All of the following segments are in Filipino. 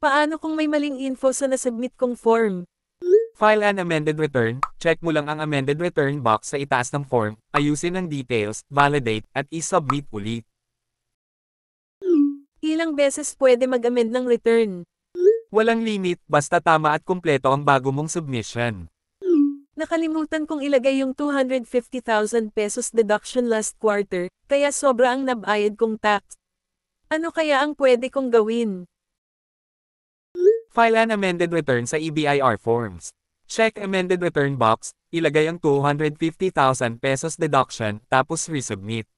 Paano kung may maling info sa nasubmit kong form? File an amended return, check mo lang ang amended return box sa itaas ng form, ayusin ang details, validate, at i-submit ulit. Ilang beses pwede mag-amend ng return? Walang limit, basta tama at kumpleto ang bago mong submission. Nakalimutan kong ilagay yung 250,000 pesos deduction last quarter, kaya sobra ang nabayad kong tax. Ano kaya ang pwede kong gawin? File an amended return sa EBIR forms. Check amended return box, ilagay ang 250,000 pesos deduction, tapos resubmit.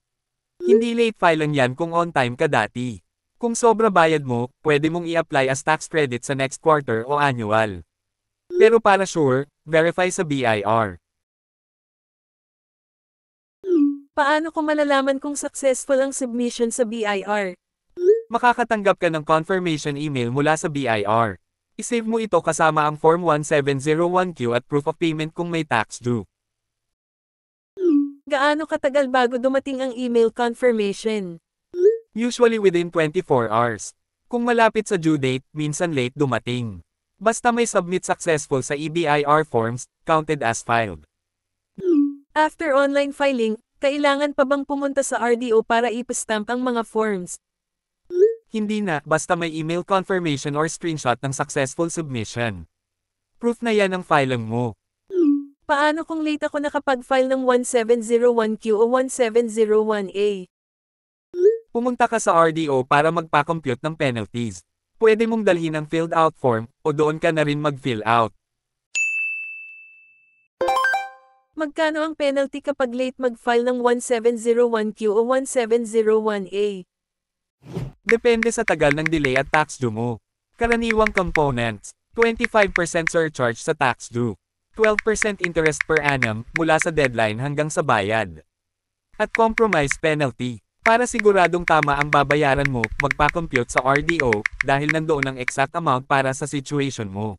Hindi late filing yan kung on time ka dati. Kung sobra bayad mo, pwede mong i-apply as tax credit sa next quarter o annual. Pero para sure, verify sa BIR. Paano ko malalaman kung successful ang submission sa BIR? Makakatanggap ka ng confirmation email mula sa BIR. I-save mo ito kasama ang Form 1701Q at proof of payment kung may tax due. Gaano katagal bago dumating ang email confirmation? Usually within 24 hours. Kung malapit sa due date, minsan late dumating. Basta may submit successful sa EBIR forms, counted as filed. After online filing, kailangan pa bang pumunta sa RDO para ipastamp ang mga forms? Hindi na, basta may email confirmation or screenshot ng successful submission. Proof na yan ang filing mo. Paano kung late ako nakapag-file ng 1701Q o 1701A? Pumunta ka sa RDO para magpa-compute ng penalties. Pwede mong dalhin ang filled out form, o doon ka na rin mag-fill out. Magkano ang penalty kapag late mag-file ng 1701Q o 1701A? Depende sa tagal ng delay at tax due mo. Karaniwang components, 25% surcharge sa tax due, 12% interest per annum mula sa deadline hanggang sa bayad. At compromise penalty. Para siguradong tama ang babayaran mo, magpa-compute sa RDO dahil nandoon ang exact amount para sa situation mo.